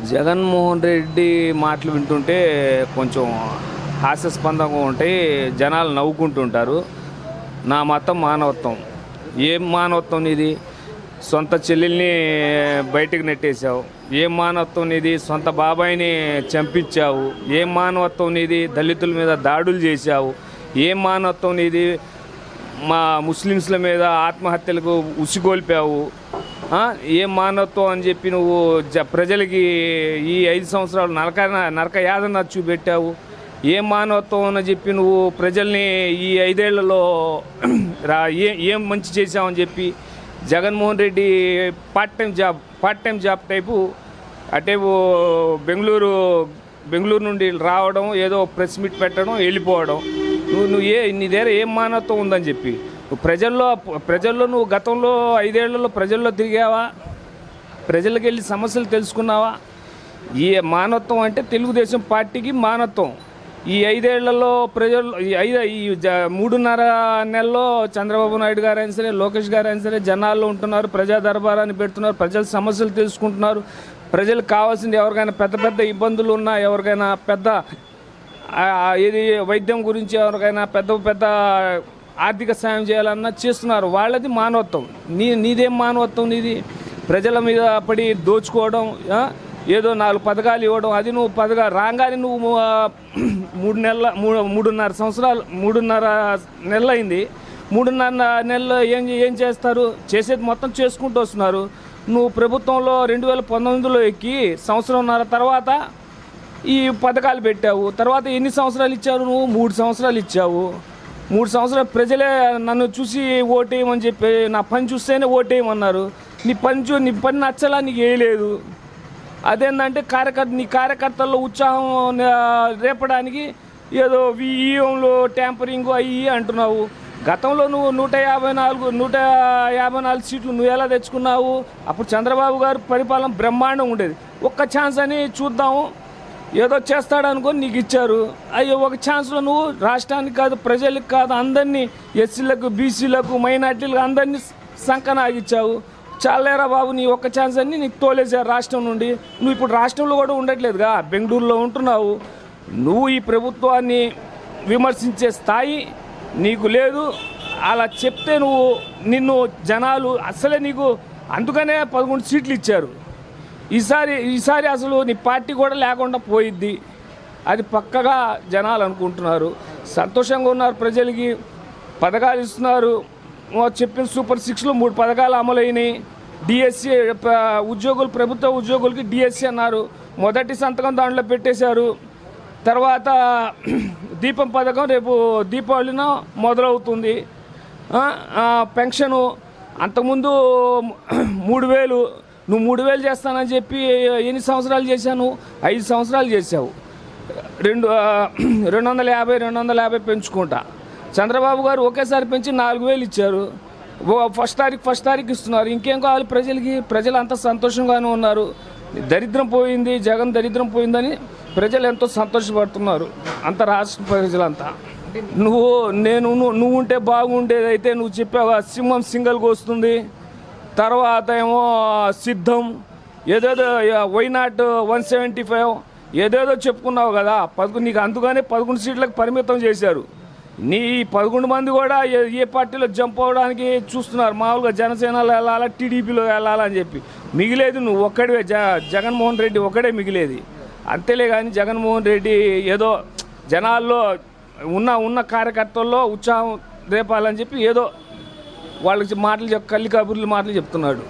జగన్మోహన్ రెడ్డి మాటలు వింటుంటే కొంచెం హాస్యాస్పదంగా ఉంటాయి. జనాలు నవ్వుకుంటుంటారు. నా మతం మానవత్వం. ఏం మానవత్వం ఇది? సొంత చెల్లెల్ని బయటికి నెట్టేశావు. ఏం మానవత్వం ఇది? సొంత బాబాయిని చంపించావు. ఏం మానవత్వం ఇది? దళితుల మీద దాడులు చేశావు. ఏం మానవత్వం ఇది? మా ముస్లిమ్స్ల మీద ఆత్మహత్యలకు ఉసిగొల్పావు. ఏం మానవత్వం అని చెప్పి నువ్వు ప్రజలకి ఈ 5 సంవత్సరాలు నరక యాతన చూపెట్టావు. ఏం మానవత్వం అని చెప్పి నువ్వు ప్రజల్ని ఈ 5 ఏళ్లలో ఏం మంచి చేశావని చెప్పి Jaganmohan Reddy part time job టైపు అటేపు బెంగళూరు నుండి రావడం, ఏదో ప్రెస్ మీట్ పెట్టడం, వెళ్ళిపోవడం. నీ దగ్గర ఏం మానవత్వం ఉందని చెప్పి ప్రజల్లో నువ్వు గతంలో 5 ఏళ్లలో ప్రజల్లో తిరిగావా? ప్రజలకు వెళ్ళి సమస్యలు తెలుసుకున్నావా? ఈ మానవత్వం అంటే తెలుగుదేశం పార్టీకి మానవత్వం. ఈ 5 ఏళ్లలో ప్రజలు ఈ 3.5 నెలల్లో చంద్రబాబు నాయుడు గారు అయినా సరే, లోకేష్ గారు అయినా సరే జనాల్లో ఉంటున్నారు. ప్రజా దర్బారాన్ని పెడుతున్నారు. ప్రజల సమస్యలు తెలుసుకుంటున్నారు. ప్రజలకు కావాల్సింది ఎవరికైనా పెద్ద ఇబ్బందులు ఉన్నా, ఎవరికైనా పెద్ద ఇది వైద్యం గురించి ఎవరికైనా పెద్ద ఆర్థిక సాయం చేయాలన్నా చేస్తున్నారు. వాళ్ళది మానవత్వం. నీదేం మానవత్వం? నీది ప్రజల మీద పడి దోచుకోవడం, ఏదో 4 పథకాలు ఇవ్వడం. అది నువ్వు రాగానే నువ్వు 3.5 నెలలు అయింది. 3.5 నెలలు ఏం చేస్తారు? చేసేది మొత్తం చేసుకుంటూ వస్తున్నారు. నువ్వు ప్రభుత్వంలో 2019లో ఎక్కి 1.5 తర్వాత ఈ పథకాలు పెట్టావు. తర్వాత ఎన్ని సంవత్సరాలు ఇచ్చావు నువ్వు? 3 సంవత్సరాలు ఇచ్చావు. 3 సంవత్సరాలు ప్రజలే నన్ను చూసి ఓటేయమని చెప్పి, నా పని చూస్తేనే ఓటేయమన్నారు. నీ పని నచ్చలా, నీకు వేయలేదు. అదేంటంటే నీ కార్యకర్తల్లో ఉత్సాహం రేపడానికి ఏదో ఈఎంలో ట్యాంపరింగ్ అయ్యి అంటున్నావు. గతంలో నువ్వు 154 సీట్లు నువ్వు ఎలా తెచ్చుకున్నావు? అప్పుడు చంద్రబాబు గారు పరిపాలన బ్రహ్మాండం ఉండేది. ఒక్క ఛాన్స్ అని చూద్దాము, ఏదో చేస్తాడనుకొని నీకు ఇచ్చారు. అయ్యో, ఒక ఛాన్స్లో నువ్వు రాష్ట్రానికి కాదు, ప్రజలకు కాదు, అందరినీ ఎస్సీలకు, బీసీలకు, మైనార్టీలకు అందరినీ సంకనాగిచ్చావు. చాలేరా బాబు, నీ ఒక్క ఛాన్స్ అని నీకు తోలేసారు రాష్ట్రం నుండి. నువ్వు ఇప్పుడు రాష్ట్రంలో కూడా ఉండట్లేదుగా, బెంగళూరులో ఉంటున్నావు. నువ్వు ఈ ప్రభుత్వాన్ని విమర్శించే స్థాయి నీకు లేదు. అలా చెప్తే నిన్ను జనాలు అసలే నీకు అందుకనే 11 సీట్లు ఇచ్చారు. ఈసారి అసలు నీ పార్టీ కూడా లేకుండా పోయిద్ది. అది పక్కగా జనాలు అనుకుంటున్నారు. సంతోషంగా ఉన్నారు. ప్రజలకి పథకాలు ఇస్తున్నారు. చెప్పిన సూపర్ 6లో 3 పథకాలు అమలైనాయి. డిఎస్సి ప్రభుత్వ ఉద్యోగులకి డిఎస్సి అన్నారు. మొదటి సంతకం దాంట్లో పెట్టేశారు. తర్వాత దీపం పథకం రేపు దీపావళిన మొదలవుతుంది. పెన్షను అంతకుముందు 3,000, నువ్వు 3,000 చేస్తానని చెప్పి ఎన్ని సంవత్సరాలు చేశాను? 5 సంవత్సరాలు చేశావు. 250 పెంచుకుంటా. చంద్రబాబు గారు ఒకేసారి పెంచి 4,000 ఇచ్చారు. ఫస్ట్ తారీఖు ఇస్తున్నారు. ఇంకేం కావాలి ప్రజలకి? ప్రజలు అంతా సంతోషంగానే ఉన్నారు. దరిద్రం పోయింది, జగన్ దరిద్రం పోయిందని ప్రజలు ఎంతో సంతోషపడుతున్నారు. అంత రాష్ట్ర ప్రజలంతా. నువ్వు ఉంటే బాగుండేదైతే నువ్వు చెప్పావు, సింహం సింగల్గా వస్తుంది, తర్వాత ఏమో సిద్ధం, ఏదేదో వైనాట్ 175 ఏదేదో చెప్పుకున్నావు కదా. నీకు అందుకనే 11 సీట్లకు పరిమితం చేశారు. నీ 11 మంది కూడా ఏ పార్టీలో జంప్ అవ్వడానికి చూస్తున్నారు. మామూలుగా జనసేనలో వెళ్ళాలా, టీడీపీలో వెళ్ళాలని చెప్పి. మిగిలేదు నువ్వు ఒక్కడివే, జగన్మోహన్ రెడ్డి ఒక్కడే మిగిలేది. అంతేలే కానీ జగన్మోహన్ రెడ్డి ఏదో జనాల్లో ఉన్న కార్యకర్తల్లో ఉత్సాహం రేపాలని చెప్పి ఏదో వాళ్ళకి కల్లి కబుర్లు మాటలు చెప్తున్నాడు.